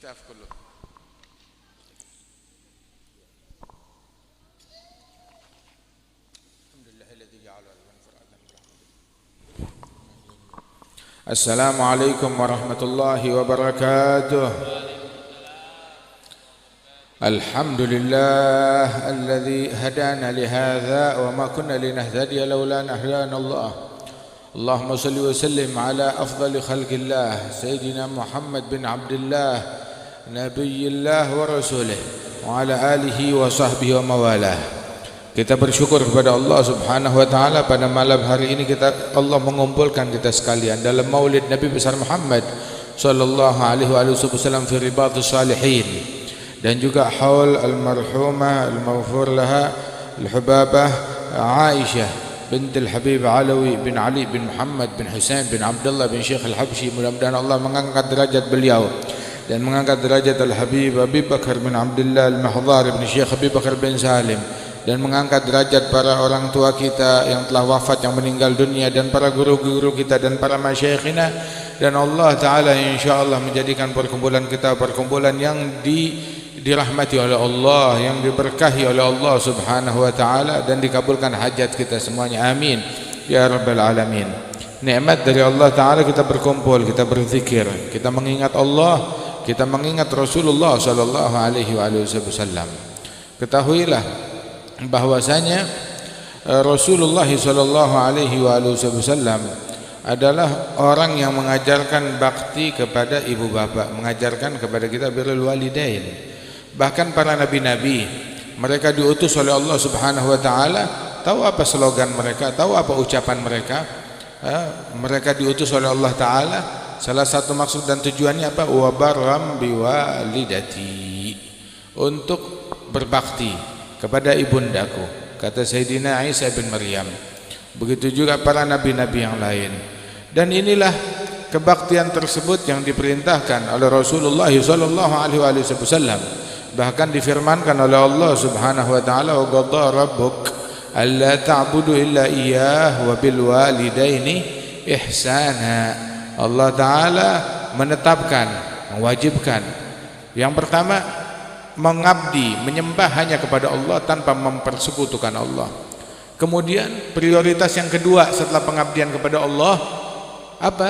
الاستاف كله. الحمد لله الذي جعل المنفر السلام عليكم ورحمة الله وبركاته. الحمد لله الذي هدانا لهذا وما كنا لنهتدي لولا أن هدانا الله. اللهم صل وسلم على أفضل خلق الله سيدنا محمد بن عبد الله نبي الله ورسوله وعلى آله وصحبه وموالاه. Kita bersyukur kepada Allah Subhanahu wa taala pada malam hari ini Allah mengumpulkan kita sekalian dalam Maulid Nabi besar Muhammad sallallahu alaihi wasallam fi ribatus salihin, dan juga haul al-marhumah al-maghfur laha al-hubabah Aisyah bint al-Habib Alawi bin Ali bin Muhammad bin Husain bin Abdullah bin Syekh al-Habsyi. Mudah-mudahan Allah mengangkat derajat beliau dan mengangkat derajat al-Habib Abi Bakar bin Abdullah al-Mahdhar bin Syekh Abi Bakar bin Salim, dan mengangkat derajat para orang tua kita yang telah wafat, yang meninggal dunia, dan para guru-guru kita dan para masyayikhina. Dan Allah Ta'ala insyaAllah menjadikan perkumpulan kita perkumpulan yang dirahmati oleh Allah, yang diberkahi oleh Allah Subhanahu wa Ta'ala, dan dikabulkan hajat kita semuanya, amin ya rabbal alamin. Nikmat dari Allah Ta'ala kita berkumpul, kita berzikir, kita mengingat Allah, kita mengingat Rasulullah sallallahu alaihi wasallam. Ketahuilah bahwasanya Rasulullah sallallahu alaihi wasallam adalah orang yang mengajarkan bakti kepada ibu bapak, mengajarkan kepada kita birrul walidain. Bahkan para nabi-nabi, mereka diutus oleh Allah Subhanahu wa taala, tahu apa slogan mereka, tahu apa ucapan mereka? Mereka diutus oleh Allah taala, salah satu maksud dan tujuannya apa? Wa barram biwalidati, untuk berbakti kepada ibundaku, kata Sayyidina Isa bin Maryam. Begitu juga para nabi-nabi yang lain. Dan inilah kebaktian tersebut yang diperintahkan oleh Rasulullah sallallahu alaihi wasallam. Bahkan difirmankan oleh Allah Subhanahu wa taala, wa qadha rabbuk alla ta'budu illa iyyah wa bil walidaini ihsana. Allah taala menetapkan, mewajibkan yang pertama, mengabdi, menyembah hanya kepada Allah tanpa mempersekutukan Allah. Kemudian prioritas yang kedua setelah pengabdian kepada Allah apa?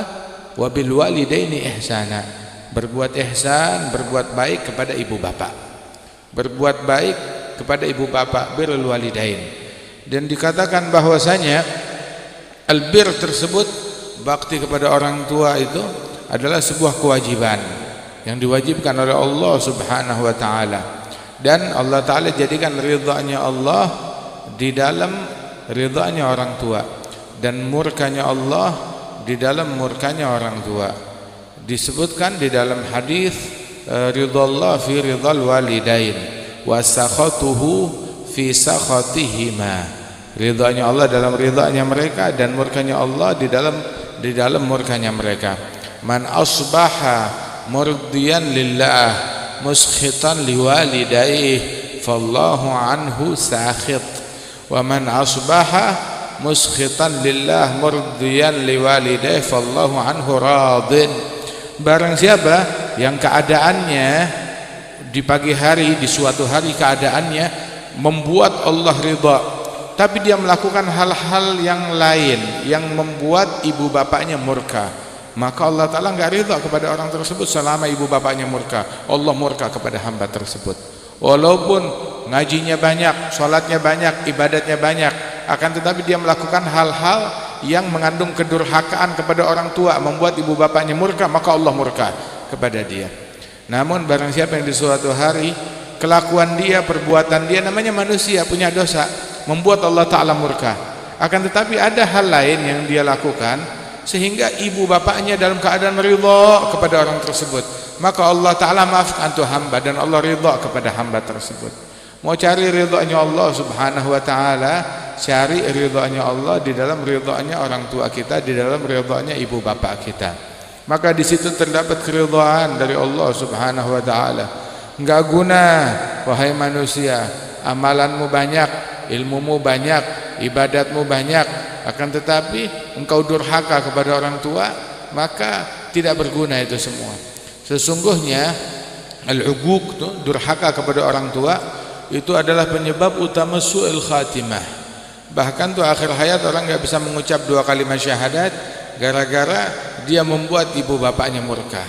Wabil walidaini ihsana, berbuat ihsan, berbuat baik kepada ibu bapak. Berbuat baik kepada ibu bapak, birrul walidain. Dan dikatakan bahwasanya albir tersebut, bakti kepada orang tua itu adalah sebuah kewajiban yang diwajibkan oleh Allah Subhanahu wa taala, dan Allah taala jadikan ridhanya Allah di dalam ridhanya orang tua, dan murkanya Allah di dalam murkanya orang tua. Disebutkan di dalam hadis ridhallah fi ridhal walidain wa sakhatuhu fi sakhatihima. Ridhanya Allah dalam ridhanya mereka, dan murkanya Allah di dalam murkanya mereka. Man asbaha murdiyan lillah muskhitan liwalidayhi fallahu anhu sakhit, wa man asbaha muskhitan lillah murdiyan liwalidayhi fallahu anhu radin. Barang siapa yang keadaannya di pagi hari, di suatu hari keadaannya membuat Allah ridha, tapi dia melakukan hal-hal yang lain yang membuat ibu bapaknya murka, maka Allah Ta'ala enggak ridha kepada orang tersebut selama ibu bapaknya murka. Allah murka kepada hamba tersebut. Walaupun ngajinya banyak, sholatnya banyak, ibadatnya banyak, akan tetapi dia melakukan hal-hal yang mengandung kedurhakaan kepada orang tua, membuat ibu bapaknya murka, maka Allah murka kepada dia. Namun barang siapa yang di suatu hari kelakuan dia, perbuatan dia, namanya manusia, punya dosa, membuat Allah Ta'ala murka, akan tetapi ada hal lain yang dia lakukan sehingga ibu bapaknya dalam keadaan ridha kepada orang tersebut, maka Allah Ta'ala maafkan tuh hamba, dan Allah ridha kepada hamba tersebut. Mau cari ridhanya Allah Subhanahu wa Ta'ala, cari ridhanya Allah di dalam ridhanya orang tua kita, di dalam ridhanya ibu bapak kita. Maka di situ terdapat keridhaan dari Allah Subhanahu wa Ta'ala. Enggak guna wahai manusia, amalanmu banyak, ilmumu banyak, ibadatmu banyak, akan tetapi engkau durhaka kepada orang tua, maka tidak berguna itu semua. Sesungguhnya Al-uquq tu, durhaka kepada orang tua, itu adalah penyebab utama su'il khatimah. Bahkan tuh akhir hayat orang enggak bisa mengucap 2 kalimat syahadat gara-gara dia membuat ibu bapaknya murka.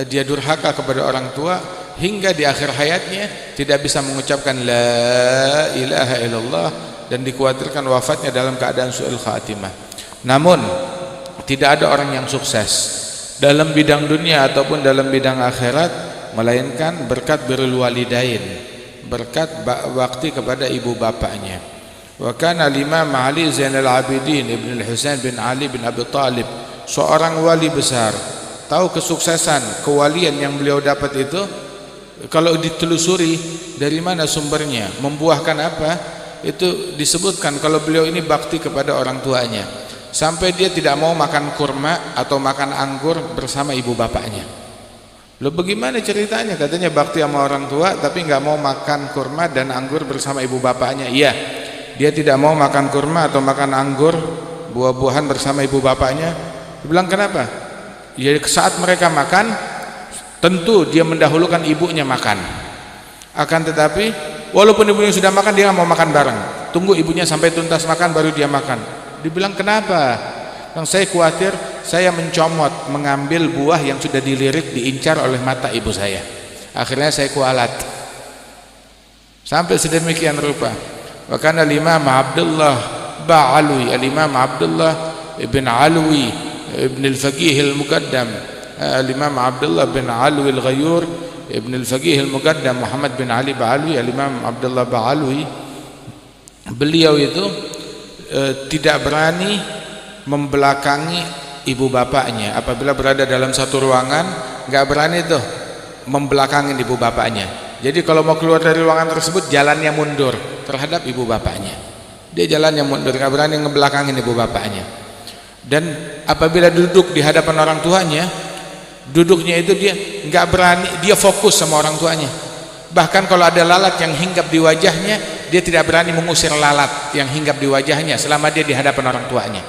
Dia durhaka kepada orang tua hingga di akhir hayatnya tidak bisa mengucapkan la ilaha illallah, dan dikhawatirkan wafatnya dalam keadaan su'il khatimah. Namun tidak ada orang yang sukses dalam bidang dunia ataupun dalam bidang akhirat melainkan berkat birrul walidain, berkat bakti kepada ibu bapaknya. Wa kana al-Imam Ali Zainal Abidin Ibn al-Husain bin Ali bin Abi Talib, seorang wali besar. Tahu kesuksesan, kewalian yang beliau dapat itu kalau ditelusuri dari mana sumbernya, membuahkan apa, itu disebutkan kalau beliau ini bakti kepada orang tuanya, sampai dia tidak mau makan kurma atau makan anggur bersama ibu bapaknya. Loh, bagaimana ceritanya? Katanya bakti sama orang tua tapi nggak mau makan kurma dan anggur bersama ibu bapaknya. Iya, dia tidak mau makan kurma atau makan anggur, buah-buahan bersama ibu bapaknya. Dibilang kenapa? Ya, saat mereka makan tentu dia mendahulukan ibunya makan. Akan tetapi walaupun ibunya sudah makan, dia nggak mau makan bareng. Tunggu ibunya sampai tuntas makan baru dia makan. Dibilang kenapa? Yang saya khawatir saya mencomot, mengambil buah yang sudah dilirik, diincar oleh mata ibu saya. Akhirnya saya kualat. Sampai sedemikian rupa. Bahkan al-Imam Abdullah Ba'alwi, al-Imam Abdullah ibn Alwi ibn al-Faqih al-Muqaddam, al-Imam Abdullah bin Alwi al-Ghayur ibn al-Faqih al-Muqaddam Muhammad bin Ali Ba'alwi, al-Imam Abdullah Ba'alwi, beliau itu tidak berani membelakangi ibu bapaknya. Apabila berada dalam satu ruangan, nggak berani tuh membelakangi ibu bapaknya. Jadi kalau mau keluar dari ruangan tersebut, jalannya mundur terhadap ibu bapaknya. Dia jalannya mundur, nggak berani ngebelakangin ibu bapaknya. Dan apabila duduk di hadapan orang tuanya, duduknya itu dia nggak berani, dia fokus sama orang tuanya. Bahkan kalau ada lalat yang hinggap di wajahnya, dia tidak berani mengusir lalat yang hinggap di wajahnya selama dia di hadapan orang tuanya.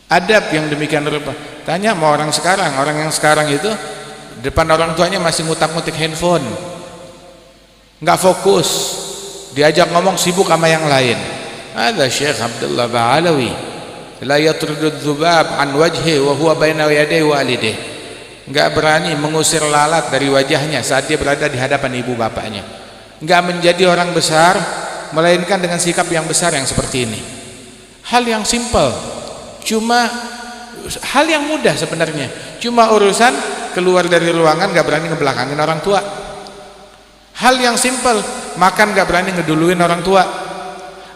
Adab yang demikian rupa. Tanya sama orang sekarang, orang yang sekarang itu depan orang tuanya masih ngutak-ngutik handphone, nggak fokus, diajak ngomong sibuk sama yang lain. Ada Syekh Abdullah Ba'alawi, la yatrudu dzubab an wajhi wa huwa baina yaday walidih, nggak berani mengusir lalat dari wajahnya saat dia berada di hadapan ibu bapaknya. Nggak menjadi orang besar melainkan dengan sikap yang besar yang seperti ini. Hal yang simpel, cuma hal yang mudah sebenarnya, cuma urusan keluar dari ruangan nggak berani ngebelakangin orang tua. Hal yang simpel, makan nggak berani ngeduluin orang tua.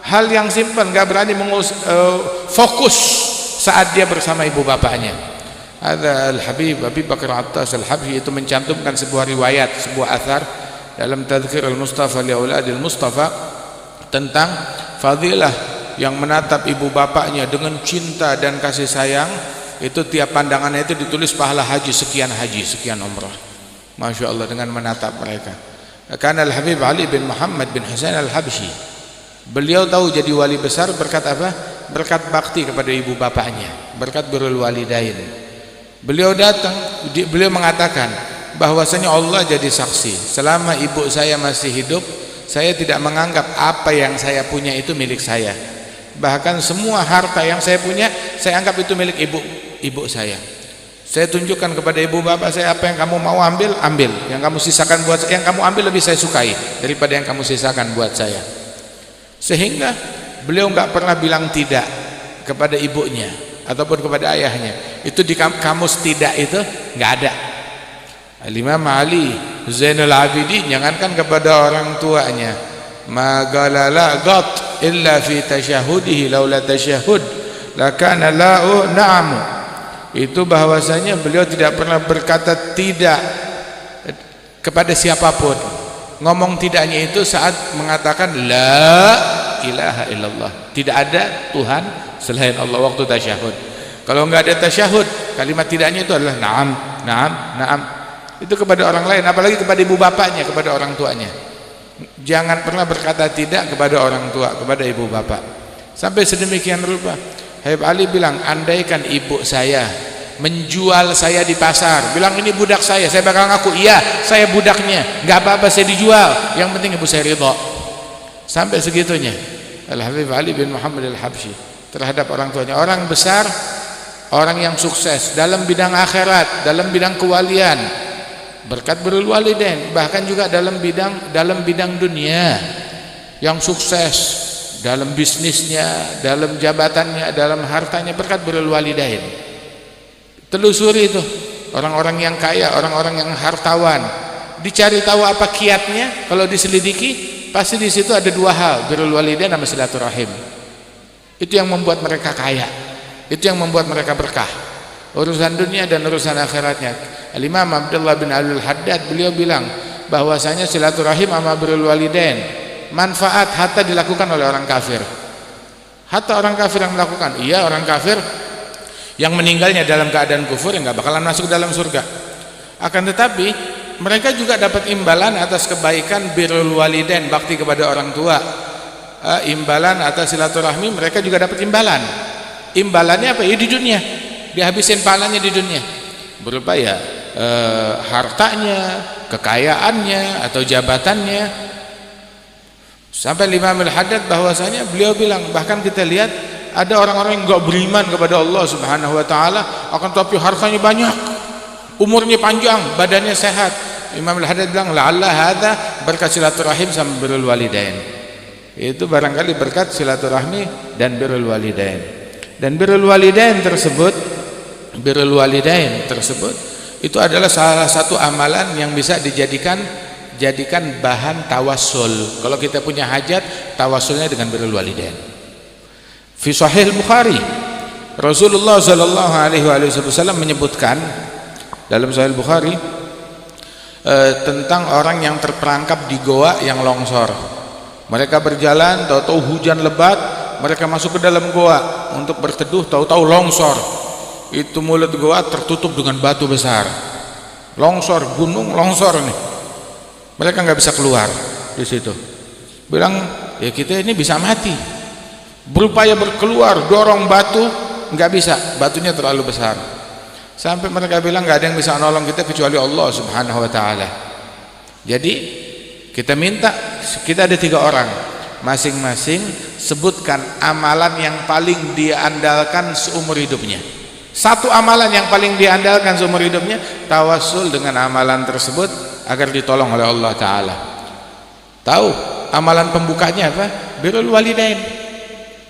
Hal yang simpel, nggak berani fokus saat dia bersama ibu bapaknya. Ada Al-Habib Abi Bakar Attas Al-Habsyi itu mencantumkan sebuah riwayat, sebuah athar dalam Tadhkir Al-Mustafa li Auladil Mustafa tentang fadilah yang menatap ibu bapaknya dengan cinta dan kasih sayang. Itu tiap pandangannya itu ditulis pahala haji sekian umrah. Masya Allah, dengan menatap mereka. Karena Al-Habib Ali bin Muhammad bin Husain Al-Habsyi, beliau tahu jadi wali besar berkat apa? Berkat bakti kepada ibu bapaknya, berkat birrul walidain. Beliau datang, beliau mengatakan bahwasanya Allah jadi saksi, selama ibu saya masih hidup, saya tidak menganggap apa yang saya punya itu milik saya. Bahkan semua harta yang saya punya, saya anggap itu milik ibu saya. Saya tunjukkan kepada ibu bapak saya, apa yang kamu mau ambil, yang kamu sisakan buat saya, yang kamu ambil lebih saya sukai daripada yang kamu sisakan buat saya. Sehingga beliau nggak pernah bilang tidak kepada ibunya ataupun kepada ayahnya. Itu di kamus tidak itu nggak ada. Al-Imam Ali Zainul Abidin, jangankan kepada orang tuanya, ma qala la ghat illa fi tasyahudihi laula tasyahud lakana la'u na'amu. Itu bahwasanya beliau tidak pernah berkata tidak kepada siapapun. Ngomong tidaknya itu saat mengatakan la ilaha illallah, tidak ada Tuhan selain Allah waktu tasyahud. Kalau enggak ada tasyahud, kalimat tidaknya itu adalah na'am, na'am, na'am. Itu kepada orang lain, apalagi kepada ibu bapaknya, kepada orang tuanya. Jangan pernah berkata tidak kepada orang tua, kepada ibu bapak. Sampai sedemikian rupa Habib Ali bilang, andaikan ibu saya menjual saya di pasar, bilang ini budak saya bakal ngaku iya saya budaknya, nggak apa-apa saya dijual, yang penting ibu saya ridho. Sampai segitunya Al-Habib Ali bin Muhammad Al-Habsyi terhadap orang tuanya. Orang besar, orang yang sukses dalam bidang akhirat, dalam bidang kewalian, berkat birrul walidain. Bahkan juga dalam bidang dunia, yang sukses dalam bisnisnya, dalam jabatannya, dalam hartanya, berkat birrul walidain. Telusuri itu orang-orang yang kaya, orang-orang yang hartawan, dicari tahu apa kiatnya. Kalau diselidiki, pasti di situ ada dua hal, birrul walidain sama silaturahim. Itu yang membuat mereka kaya, itu yang membuat mereka berkah, urusan dunia dan urusan akhiratnya. Al-Imam Abdullah bin Al-Haddad, beliau bilang bahwasanya silaturahim sama birrul walidain manfaat hatta dilakukan oleh orang kafir. Hatta orang kafir yang melakukan. Iya, orang kafir yang meninggalnya dalam keadaan kufur yang nggak bakalan masuk dalam surga. Akan tetapi mereka juga dapat imbalan atas kebaikan birrul walidain, bakti kepada orang tua. Imbalan atas silaturahmi, mereka juga dapat imbalan. Imbalannya apa? Ya di dunia, dihabisin pahalanya di dunia, berupa ya hartanya, kekayaannya atau jabatannya. Sampai Imam Al-Haddad bahwasanya beliau bilang, bahkan kita lihat ada orang-orang yang enggak beriman kepada Allah Subhanahu wa taala, akan tetapi hartanya banyak, umurnya panjang, badannya sehat. Imam Al-Haddad bilang la'alla hadza berkat silaturahim sama birrul walidain. Itu barangkali berkat silaturahmi dan birrul walidain. Dan birrul walidain tersebut itu adalah salah satu amalan yang bisa dijadikan bahan tawassul. Kalau kita punya hajat, tawassulnya dengan birrul walidain. Fi Sahih Bukhari, Rasulullah sallallahu alaihi wasallam menyebutkan dalam Sahih Bukhari tentang orang yang terperangkap di goa yang longsor. Mereka berjalan, tahu-tahu hujan lebat, mereka masuk ke dalam goa untuk berteduh, tahu-tahu longsor. Itu mulut goa tertutup dengan batu besar. Longsor, gunung longsor nih. Mereka nggak bisa keluar di situ. Bilang, ya kita ini bisa mati. Berupaya berkeluar, dorong batu, nggak bisa, batunya terlalu besar. Sampai mereka bilang nggak ada yang bisa nolong kita kecuali Allah Subhanahu wa taala. Jadi kita minta, kita ada 3 orang, masing-masing sebutkan amalan yang paling dia andalkan seumur hidupnya. Satu amalan yang paling dia andalkan seumur hidupnya, tawassul dengan amalan tersebut agar ditolong oleh Allah Ta'ala. Tahu amalan pembukanya apa? Birrul walidain.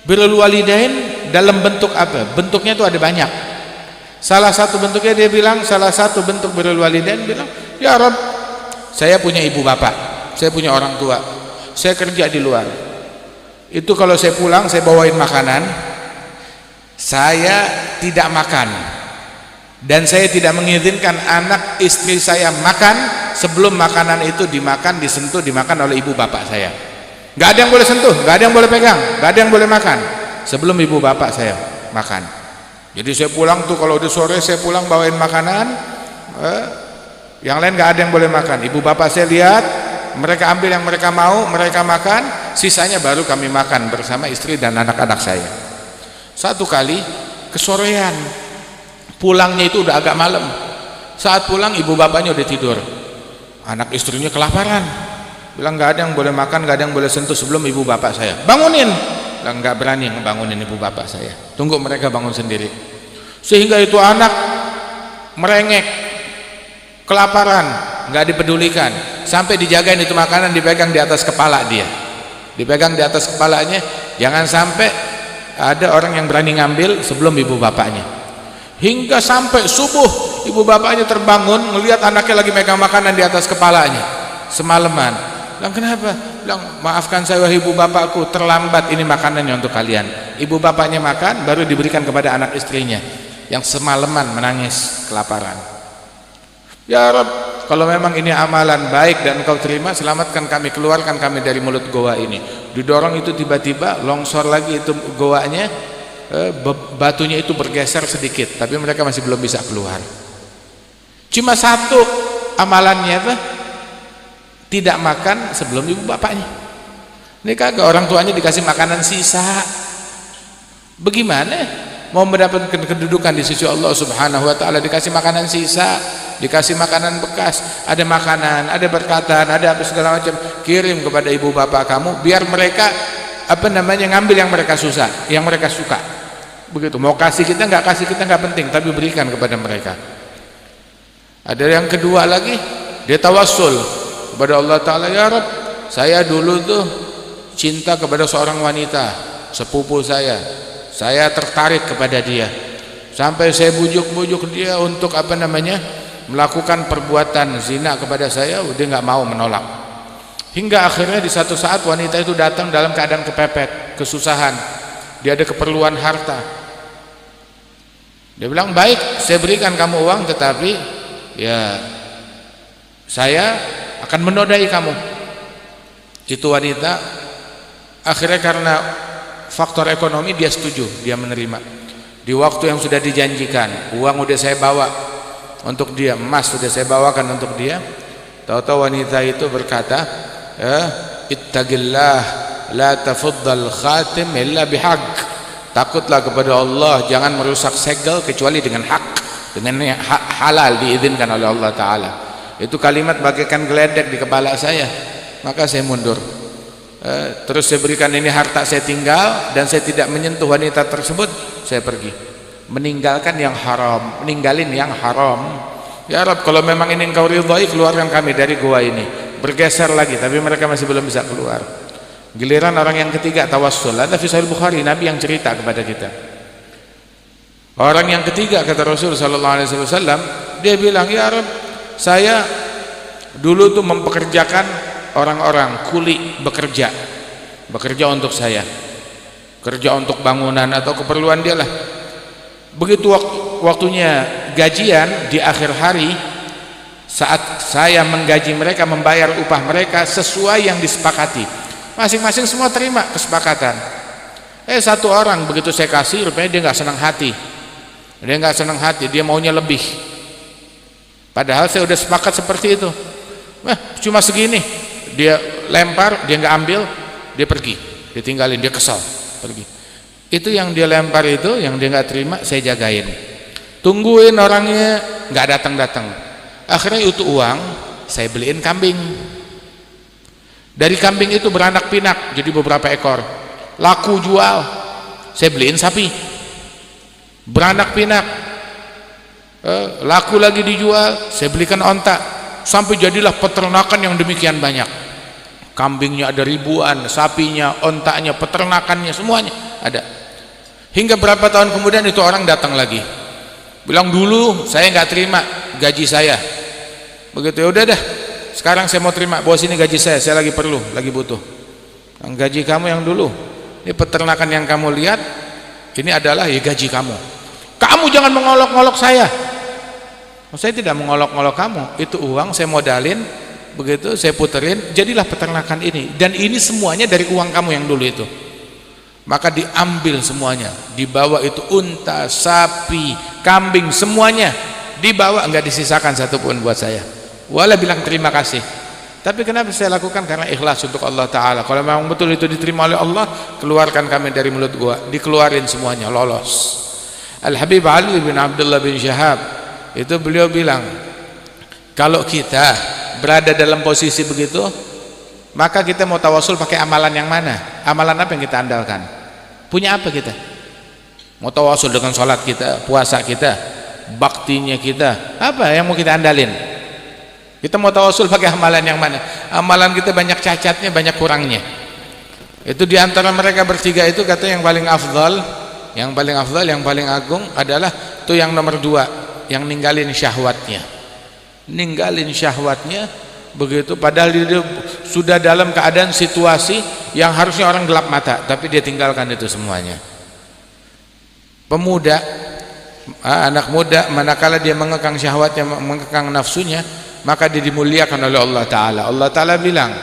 Birrul walidain dalam bentuk apa? Bentuknya itu ada banyak. Salah satu bentuknya dia bilang, salah satu bentuk birrul walidain bilang, ya Rabb, saya punya ibu bapak, saya punya orang tua, saya kerja di luar. Itu kalau saya pulang, saya bawain makanan, saya tidak makan, dan saya tidak mengizinkan anak istri saya makan sebelum makanan itu dimakan, disentuh, dimakan oleh ibu bapak saya. Gak ada yang boleh sentuh, gak ada yang boleh pegang, gak ada yang boleh makan sebelum ibu bapak saya makan. Jadi saya pulang tuh, kalau udah sore saya pulang bawain makanan, yang lain gak ada yang boleh makan. Ibu bapak saya lihat, mereka ambil yang mereka mau, mereka makan, sisanya baru kami makan bersama istri dan anak-anak saya. Satu kali kesorean, pulangnya itu udah agak malam. Saat pulang ibu bapaknya udah tidur, anak istrinya kelaparan, bilang nggak ada yang boleh makan, nggak ada yang boleh sentuh sebelum ibu bapak saya. Bangunin, bilang nggak berani ngebangunin ibu bapak saya, tunggu mereka bangun sendiri. Sehingga itu anak merengek, kelaparan, nggak dipedulikan, sampai dijagain itu makanan, dipegang di atas kepala dia, dipegang di atas kepalanya, jangan sampai ada orang yang berani ngambil sebelum ibu bapaknya. Hingga sampai subuh ibu bapaknya terbangun melihat anaknya lagi megang makanan di atas kepalanya semalaman. Bilang kenapa? Bilang maafkan saya wahai ibu bapakku, terlambat ini makanannya untuk kalian. Ibu bapaknya makan baru diberikan kepada anak istrinya yang semalaman menangis kelaparan. Ya Rabb, kalau memang ini amalan baik dan Engkau terima, selamatkan kami, keluarkan kami dari mulut goa ini. Didorong itu tiba-tiba longsor lagi itu goanya, batunya itu bergeser sedikit, tapi mereka masih belum bisa keluar. Cuma satu amalannya apa? Tidak makan sebelum ibu bapaknya. Ini kagak, orang tuanya dikasih makanan sisa. Bagaimana? mau mendapatkan kedudukan di sisi Allah Subhanahu wa taala, dikasih makanan sisa, dikasih makanan bekas, ada makanan, ada berkatan, ada apa segala macam, kirim kepada ibu bapak kamu biar mereka ngambil yang mereka susah, yang mereka suka. Begitu. Mau kasih kita nggak penting, tapi berikan kepada mereka. Ada yang kedua lagi, dia tawassul kepada Allah taala, ya Rabb, saya dulu tuh cinta kepada seorang wanita, sepupu saya tertarik kepada dia, sampai saya bujuk-bujuk dia untuk melakukan perbuatan zina kepada saya, dia nggak mau, menolak. Hingga akhirnya di satu saat wanita itu datang dalam keadaan kepepet, kesusahan, dia ada keperluan harta. Dia bilang, baik, saya berikan kamu uang, tetapi ya saya akan menodai kamu. Itu wanita akhirnya karena faktor ekonomi dia setuju, dia menerima. Di waktu yang sudah dijanjikan, uang udah saya bawa untuk dia, emas sudah saya bawakan untuk dia. Tahu-tahu wanita itu berkata, ittaqillah la tafuddal khatim illa bihaq. Takutlah kepada Allah, jangan merusak segel kecuali dengan hak, dengan hak halal diizinkan oleh Allah taala. Itu kalimat bagaikan geledek di kepala saya. Maka saya mundur. Terus saya berikan ini harta, saya tinggal, dan saya tidak menyentuh wanita tersebut. Saya pergi, meninggalkan yang haram, meninggalin yang haram. Ya Rabb, kalau memang ini engkau ridhai, keluarkan kami dari gua ini. Bergeser lagi, tapi mereka masih belum bisa keluar. Giliran orang yang ketiga tawassul. Ada fi Sahih Bukhari, Nabi yang cerita kepada kita. Orang yang ketiga, kata Rasul sallallahu alaihi wasallam, dia bilang, ya Rabb, saya dulu tuh mempekerjakan orang-orang kuli, bekerja untuk saya, kerja untuk bangunan atau keperluan dia lah. Begitu waktunya gajian di akhir hari, saat saya menggaji mereka, membayar upah mereka sesuai yang disepakati, masing-masing semua terima kesepakatan. Satu orang begitu saya kasih, rupanya dia nggak senang hati, dia maunya lebih. Padahal saya udah sepakat seperti itu. Cuma segini, dia lempar, dia nggak ambil, dia pergi, dia tinggalin, dia kesal, pergi. Itu yang dia lempar itu, yang dia nggak terima, saya jagain, tungguin orangnya nggak datang. Akhirnya itu uang saya beliin kambing. Dari kambing itu beranak pinak jadi beberapa ekor, laku jual. Saya beliin sapi, beranak pinak, laku lagi dijual. Saya belikan onta, sampai jadilah peternakan yang demikian banyak. Kambingnya ada ribuan, sapinya, ontanya, peternakannya, semuanya ada. Hingga berapa tahun kemudian itu orang datang lagi, bilang, dulu saya nggak terima gaji saya. Begitu, ya udah dah, sekarang saya mau terima, bos ini gaji saya lagi perlu, lagi butuh. Gaji kamu yang dulu, ini peternakan yang kamu lihat, ini adalah ya gaji kamu. Kamu jangan mengolok-olok saya. Saya tidak mengolok-olok kamu, itu uang saya modalin, begitu saya puterin, jadilah peternakan ini, dan ini semuanya dari uang kamu yang dulu itu. Maka diambil semuanya, dibawa itu unta, sapi, kambing, semuanya dibawa, enggak disisakan satupun buat saya. Wala bilang terima kasih. Tapi kenapa saya lakukan? Karena ikhlas untuk Allah Ta'ala. Kalau memang betul itu diterima oleh Allah, keluarkan kami dari mulut gua. Dikeluarin semuanya, lolos. Al-Habib Ali bin Abdullah bin Syahab, itu beliau bilang, kalau kita berada dalam posisi begitu, maka kita mau tawasul pakai amalan yang mana? Amalan apa yang kita andalkan? Punya apa kita? Mau tawasul dengan sholat kita, puasa kita, baktinya kita, apa yang mau kita andalin? Kita mau tawasul pakai amalan yang mana? Amalan kita banyak cacatnya, banyak kurangnya. Itu diantara mereka bertiga itu kata yang paling afdal, yang paling agung adalah itu yang nomor 2, yang ninggalin syahwatnya. Begitu, padahal dia sudah dalam keadaan situasi yang harusnya orang gelap mata, tapi dia tinggalkan itu semuanya. Pemuda, anak muda, manakala dia mengekang syahwatnya, mengekang nafsunya, maka dia dimuliakan oleh Allah Ta'ala. Allah Ta'ala bilang,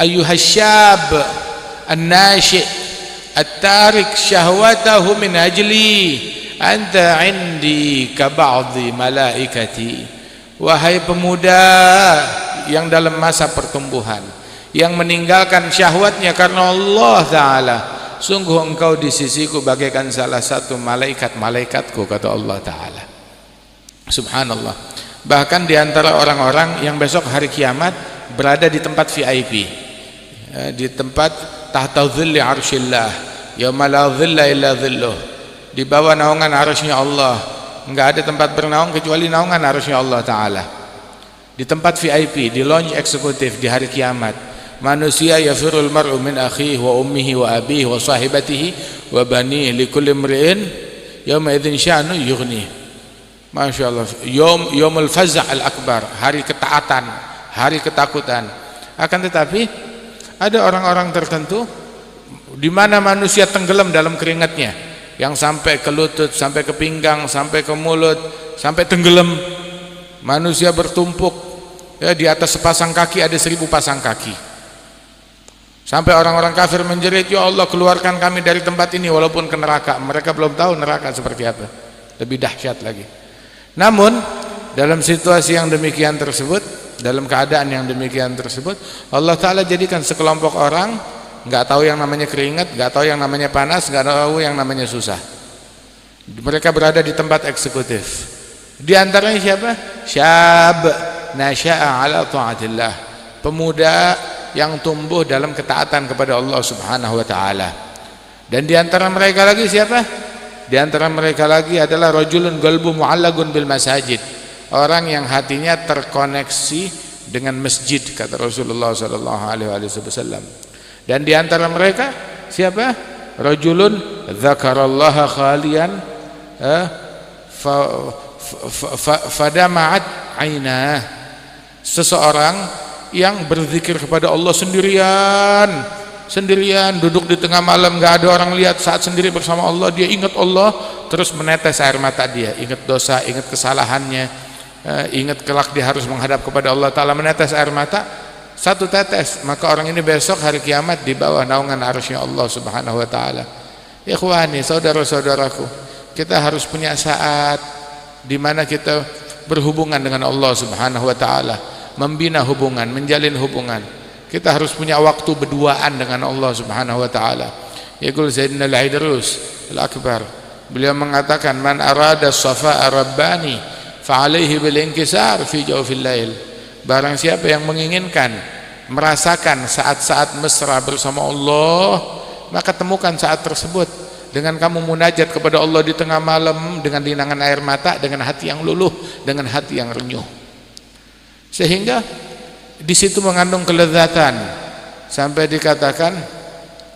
ayyuhasyab an-nashi' at-tarik syahwatahu min ajli anta indi ka ba'dhi malaikati. Wahai pemuda yang dalam masa pertumbuhan, yang meninggalkan syahwatnya karena Allah Ta'ala, sungguh engkau di sisiku bagaikan salah satu malaikat-malaikatku, kata Allah Ta'ala. Subhanallah. Bahkan di antara orang-orang yang besok hari kiamat berada di tempat VIP, di tempat tahta dhilli arshillah, yauma la dhilla illa dhilluh, di bawah naungan arasy-Nya Allah. Enggak ada tempat bernaung kecuali naungan arasy-Nya Allah Ta'ala. Di tempat VIP, di lounge eksekutif di hari kiamat, manusia yafirul mar'u min akhihi wa ummihi wa abihi wa sahibatihi wa banihi likulli imri'in yauma idzin sya'nu yughni. Masya Allah, yomul faz'a al-akbar, hari ketaatan, hari ketakutan. Akan tetapi ada orang-orang tertentu di mana manusia tenggelam dalam keringatnya, yang sampai ke lutut, sampai ke pinggang, sampai ke mulut, sampai tenggelam. Manusia bertumpuk, ya, di atas sepasang kaki ada 1000 pasang kaki. Sampai orang-orang kafir menjerit, ya Allah keluarkan kami dari tempat ini walaupun ke neraka. Mereka belum tahu neraka seperti apa, lebih dahsyat lagi. Namun dalam situasi yang demikian tersebut, dalam keadaan yang demikian tersebut, Allah Ta'ala jadikan sekelompok orang nggak tahu yang namanya keringat, nggak tahu yang namanya panas, nggak tahu yang namanya susah. Mereka berada di tempat eksekutif. Di antaranya siapa? Syab nasya'a ala ta'atillah, pemuda yang tumbuh dalam ketaatan kepada Allah Subhanahu wa Ta'ala. Dan di antara mereka lagi siapa? Di antara mereka lagi adalah rajulun qalbu mu'allagun bil masajid, orang yang hatinya terkoneksi dengan masjid, kata Rasulullah sallallahu alaihi wasallam. Dan di antara mereka siapa? Rajulun dzakarallaha khalian fadama'at ainah, seseorang yang berzikir kepada Allah sendirian, duduk di tengah malam, nggak ada orang lihat, saat sendiri bersama Allah, dia ingat Allah, terus menetes air mata dia, ingat dosa, ingat kesalahannya, ingat kelak dia harus menghadap kepada Allah Ta'ala, menetes air mata, satu tetes, maka orang ini besok hari kiamat di bawah naungan arasy-Nya Allah Subhanahu wa Ta'ala. Ikhwani, saudara-saudaraku, kita harus punya saat di mana kita berhubungan dengan Allah Subhanahu wa Ta'ala, membina hubungan, menjalin hubungan. Kita harus punya waktu berduaan dengan Allah Subhanahu wa Ta'ala. Yaqul Sayyidina Al-Aidrus Al-Akbar, beliau mengatakan, man arada safa'a rabbani fa'alaihi bil inkisar fi jawfil lail. Barang siapa yang menginginkan merasakan saat-saat mesra bersama Allah, maka temukan saat tersebut dengan kamu munajat kepada Allah di tengah malam, dengan dinangan air mata, dengan hati yang luluh, dengan hati yang renyuh. Sehingga di situ mengandung kelezatan, sampai dikatakan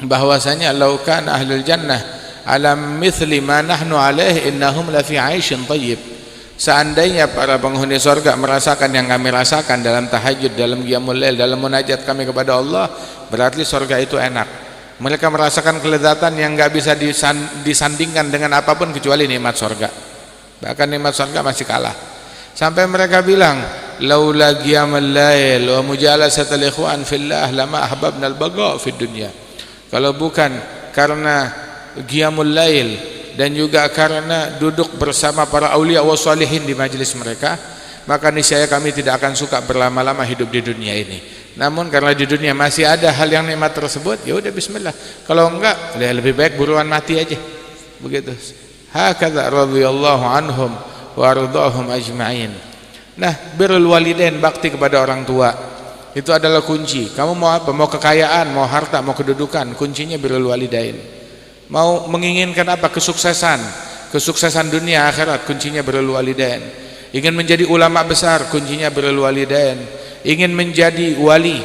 bahwasanya laukan ahlul jannah alam mithli ma nahnu alaih innahum la fi 'aishin thayyib. Seandainya para penghuni surga merasakan yang kami rasakan dalam tahajud, dalam qiyamul lail, dalam munajat kami kepada Allah, berarti surga itu enak. Mereka merasakan kelezatan yang enggak bisa disandingkan dengan apapun kecuali nikmat surga. Bahkan nikmat surga masih kalah. Sampai mereka bilang, laula qiyamul lail wa mujalasatul ikhwan fillah lama ahbabna al-baqa fid dunya. Kalau bukan karena qiyamul lail dan juga karena duduk bersama para aulia wa salihin di majelis mereka, maka niscaya kami tidak akan suka berlama-lama hidup di dunia ini. Namun karena di dunia masih ada hal yang nikmat tersebut, ya udah bismillah. Kalau enggak, ya lebih baik buruan mati aja. Begitu. Hakadza radhiyallahu anhum wa ardhahum ajma'in. Nah, birrul walidain, bakti kepada orang tua, itu adalah kunci. Kamu mau apa? Mau kekayaan, mau harta, mau kedudukan, kuncinya birrul walidain. Mau menginginkan apa? Kesuksesan dunia akhirat, kuncinya birrul walidain. Ingin menjadi ulama besar, kuncinya birrul walidain. Ingin menjadi wali,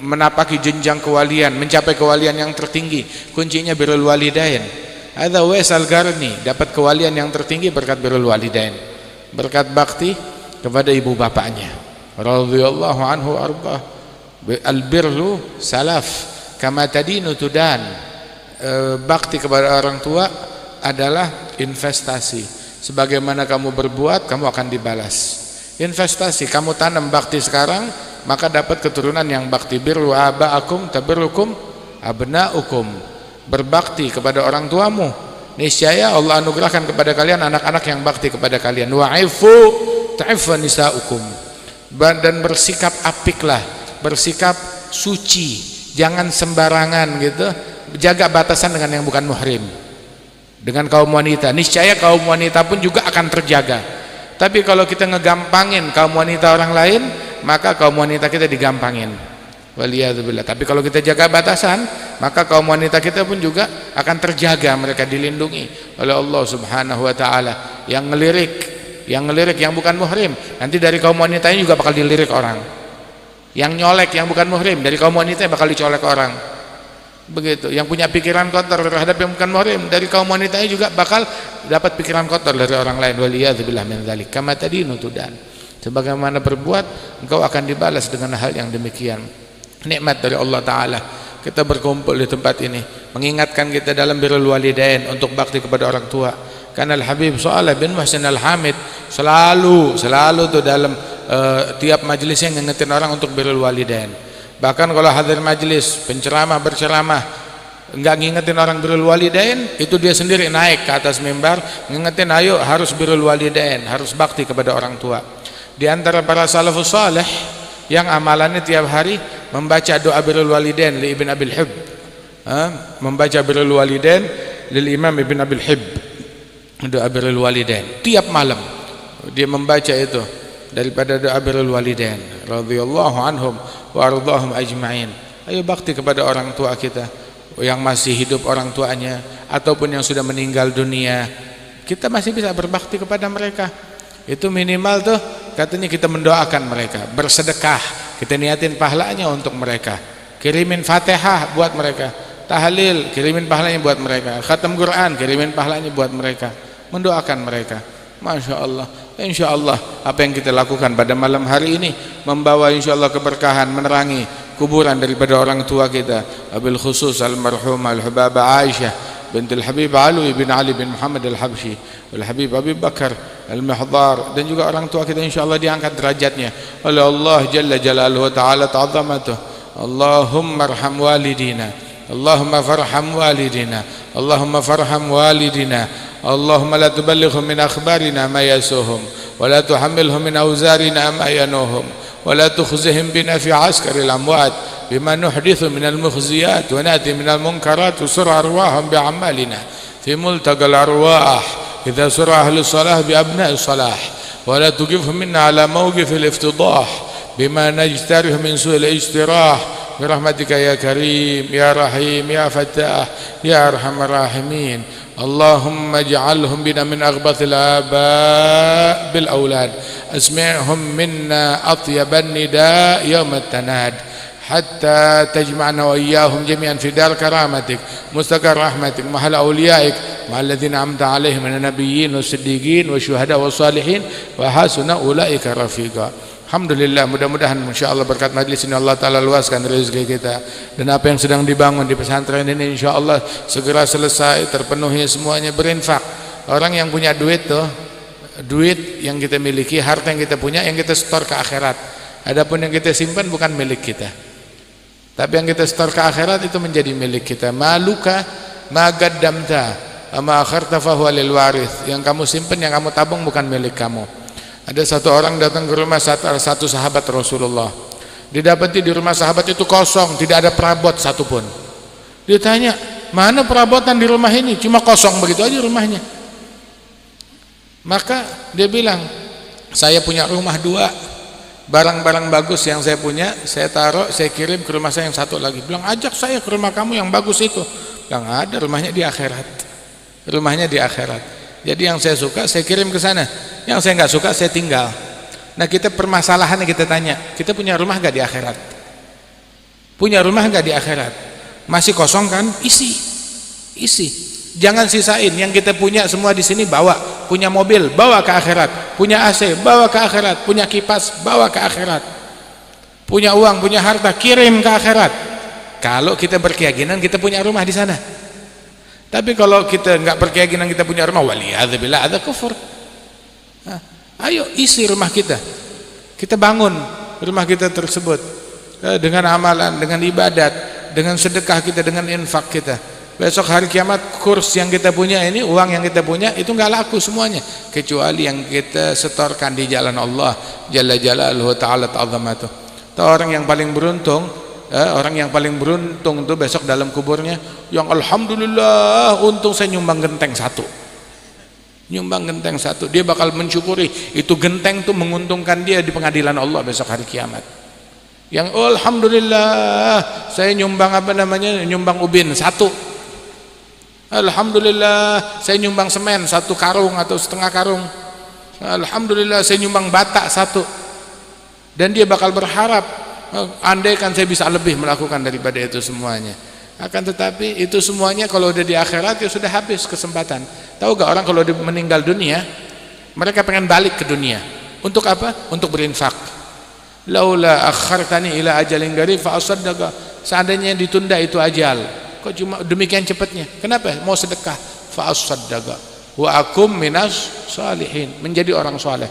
menapaki jenjang kewalian, mencapai kewalian yang tertinggi, kuncinya birrul walidain. Hadza Uwais Al-Qarni dapat kewalian yang tertinggi berkat birrul walidain, berkat bakti kepada ibu bapaknya. Radhiyallahu anhu arba. Al-birru salaf kama tadinu tudan. Bakti kepada orang tua adalah investasi. Sebagaimana kamu berbuat, kamu akan dibalas. Investasi, kamu tanam bakti sekarang, maka dapat keturunan yang bakti. Birru aba'akum tabirrukum abna'ukum. Berbakti kepada orang tuamu, niscaya Allah anugerahkan kepada kalian anak-anak yang bakti kepada kalian. Wa'ifu ta'iffa nisa'ukum. Dan bersikap apiklah, bersikap suci, jangan sembarangan gitu, jaga batasan dengan yang bukan muhrim, dengan kaum wanita. Niscaya kaum wanita pun juga akan terjaga. Tapi kalau kita ngegampangin kaum wanita orang lain, maka kaum wanita kita digampangin. Waliyadzubillah. Tapi kalau kita jaga batasan, maka kaum wanita kita pun juga akan terjaga, mereka dilindungi oleh Allah Subhanahu wa taala. Yang ngelirik yang bukan muhrim, nanti dari kaum wanitanya juga bakal dilirik orang. Yang nyolek yang bukan muhrim, dari kaum wanita bakal dicolek orang. Begitu. Yang punya pikiran kotor terhadap yang bukan muhrim, dari kaum wanitanya juga bakal dapat pikiran kotor dari orang lain. Waliyadzubillah min dzalik. Kama tadinu tudan. Sebagaimana berbuat, engkau akan dibalas dengan hal yang demikian. Nikmat dari Allah Ta'ala kita berkumpul di tempat ini, mengingatkan kita dalam birrul walidain, untuk bakti kepada orang tua. Karena Al-Habib Shalih bin Muhsin Al-Hamid selalu tuh dalam tiap majelisnya ngingetin orang untuk birrul walidain. Bahkan kalau hadir majelis penceramah berceramah enggak ngingetin orang birrul walidain, itu dia sendiri naik ke atas mimbar ngingetin, ayo harus birrul walidain, harus bakti kepada orang tua. Di antara para salafus saleh yang amalannya tiap hari membaca doa birrul walidain li Ibn Abil Hib, membaca birrul walidain lil Imam Ibn Abil Hib, doa birrul walidain tiap malam dia membaca itu daripada doa birrul walidain radhiyallahu anhum wa ardhahum ajma'in. Ayo bakti kepada orang tua kita yang masih hidup, orang tuanya ataupun yang sudah meninggal dunia, kita masih bisa berbakti kepada mereka. Itu minimal tuh katanya kita mendoakan mereka, bersedekah, kita niatin pahalanya untuk mereka, kirimin Fatihah buat mereka, tahlil kirimin pahalanya buat mereka, khatam Quran kirimin pahalanya buat mereka, mendoakan mereka. Masya Allah. Insya Allah apa yang kita lakukan pada malam hari ini membawa insya Allah keberkahan, menerangi kuburan daripada orang tua kita, abil khusus almarhumah Al-Hubabah Aisyah bint Al-Habib Alwi bin Ali bin Muhammad Al-Habsyi, Al-Habib Abi Bakar Al-Mihdar, dan juga orang tua kita insya Allah diangkat derajatnya oleh Allah Jalla Jalaluhu wa ta'ala ta'zamatuh. Allahumma arham walidina, Allahumma farham walidina, Allahumma farham walidina, اللهم لا تبلغهم من أخبارنا ما يسوهم ولا تحملهم من أوزارنا ما ينوهم ولا تخزهم بنا في عسكر الأموات بما نحدث من المخزيات ونأتي من المنكرات وسر أرواحهم بأعمالنا في ملتقى الأرواح إذا سر أهل الصلاح بأبناء الصلاح ولا تقفهم منا على موقف الافتضاح بما نجترح من سوء الاجتراح برحمتك يا كريم يا رحيم يا فتاح يا أرحم الراحمين. اللهم اجعلهم بنا من أغبث الآباء بالأولاد، اسمعهم منا أطيب النداء يوم التناد حتى تجمعنا وإياهم جميعا في دار كرامتك مستقر رحمتك محل أوليائك مع الذين أنعمت عليهم من النبيين والصديقين والشهداء والصالحين وحسن أولئك رفيقا. Alhamdulillah, mudah-mudahan insyaallah berkat majlis ini Allah Ta'ala luaskan rezeki kita, dan apa yang sedang dibangun di pesantren ini insyaallah segera selesai, terpenuhi semuanya, berinfak. Orang yang punya duit tuh, duit yang kita miliki, harta yang kita punya, yang kita setor ke akhirat. Adapun yang kita simpan bukan milik kita, tapi yang kita setor ke akhirat itu menjadi milik kita. Maluka ma qaddamta ama akharta fa huwa lil warith. Yang kamu simpan, yang kamu tabung bukan milik kamu. Ada satu orang datang ke rumah satu sahabat Rasulullah. Didapati di rumah sahabat itu kosong, tidak ada perabot satupun. Dia tanya, mana perabotan di rumah ini? Cuma kosong begitu aja rumahnya. Maka dia bilang, saya punya rumah dua, barang-barang bagus yang saya punya, saya taruh, saya kirim ke rumah saya yang satu lagi. Bilang, ajak saya ke rumah kamu yang bagus itu. Bilang, ada, rumahnya di akhirat. Rumahnya di akhirat. Jadi yang saya suka saya kirim ke sana, yang saya nggak suka saya tinggal. Nah, kita permasalahannya kita tanya, kita punya rumah nggak di akhirat? Punya rumah nggak di akhirat? Masih kosong kan? Isi. Jangan sisain. Yang kita punya semua di sini bawa. Punya mobil bawa ke akhirat, punya AC bawa ke akhirat, punya kipas bawa ke akhirat, punya uang, punya harta kirim ke akhirat. Kalau kita berkeyakinan kita punya rumah di sana. Tapi kalau kita nggak berkeyakinan kita punya rumah, waliyadzubillah, ada kufur. Ayo isi rumah kita bangun rumah kita tersebut dengan amalan, dengan ibadat, dengan sedekah kita, dengan infak kita. Besok hari kiamat kurs yang kita punya ini, uang yang kita punya itu nggak laku semuanya, kecuali yang kita setorkan di jalan Allah Jalla Jalaluhu Ta'ala Ta'zamatuh. Orang yang paling beruntung orang yang paling beruntung tuh besok dalam kuburnya yang alhamdulillah untung saya nyumbang genteng satu. Nyumbang genteng satu, dia bakal mensyukuri itu genteng tuh menguntungkan dia di pengadilan Allah besok hari kiamat. Yang alhamdulillah saya nyumbang nyumbang ubin satu. Alhamdulillah saya nyumbang semen 1 karung atau setengah karung. Alhamdulillah saya nyumbang bata 1. Dan dia bakal berharap andai kan saya bisa lebih melakukan daripada itu semuanya. Akan tetapi itu semuanya kalau udah di akhirat ya sudah habis kesempatan. Tahu gak orang kalau meninggal dunia mereka pengen balik ke dunia. Untuk apa? Untuk berinfak. Laula akhartani ila ajalin qarib fa asaddaqa. Seandainya ditunda itu ajal, kok cuma demikian cepatnya? Kenapa? Mau sedekah. Fa asaddaqa wa akum minas salihin, menjadi orang soleh.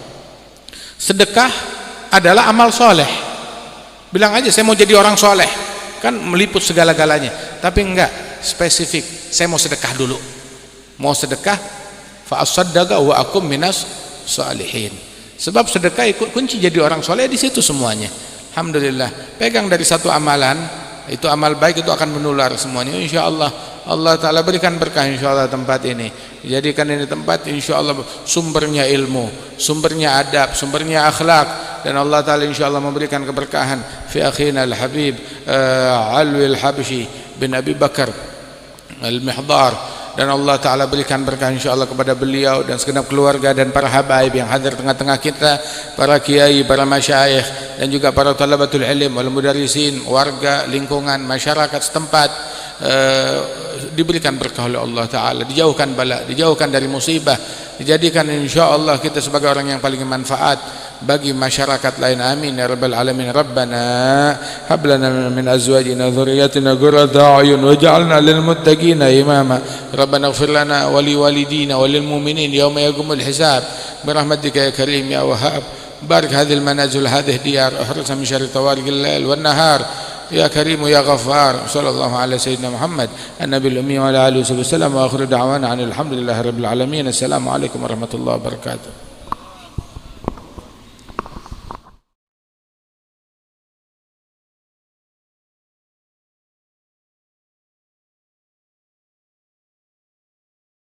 Sedekah adalah amal soleh. Bilang aja saya mau jadi orang soleh, kan meliput segala-galanya. Tapi enggak spesifik, saya mau sedekah dulu. Mau sedekah fa asaddaqa wa akum minas salihin. Sebab sedekah ikut kunci jadi orang soleh di situ semuanya. Alhamdulillah. Pegang dari satu amalan, itu amal baik itu akan menular semuanya. Insyaallah Allah Ta'ala berikan berkah insyaallah tempat ini. Jadikan ini tempat insyaallah sumbernya ilmu, sumbernya adab, sumbernya akhlak. Dan Allah Ta'ala insyaallah memberikan keberkahan fi akhina al-habib Alwi al-Habshi bin Abi Bakar al-Mihdar. Dan Allah Ta'ala berikan berkah insyaallah kepada beliau dan segenap keluarga dan para habaib yang hadir tengah-tengah kita, para kiai, para masyayikh dan juga para talabatul ilm wal mudarrisin, warga, lingkungan, masyarakat setempat. Diberikan berkah oleh Allah Ta'ala, dijauhkan bala, dijauhkan dari musibah, dijadikan insyaallah kita sebagai orang yang paling manfaat bagi masyarakat lain. Amin ya rabbal alamin. Rabbana hab lana min azwajina dhurriyyatina qurrata a'yun waj'alna lil muttaqina imama. Rabbana ighfir lana wa li walidina wa lil mu'minin yawma yaqumul hisab birahmatika ya karim ya wahhab. Barik hadhil manazil hadhihi diyar ahrisna min syarri tawariqil lail wan nahar ya karim ya ghaffar. Sallallahu ala sayyidina Muhammad an-nabiyil ummi wa ala alihi wasallam wa akhiru da'wana alhamdulillahi rabbil alamin. Assalamu alaikum warahmatullahi wabarakatuh.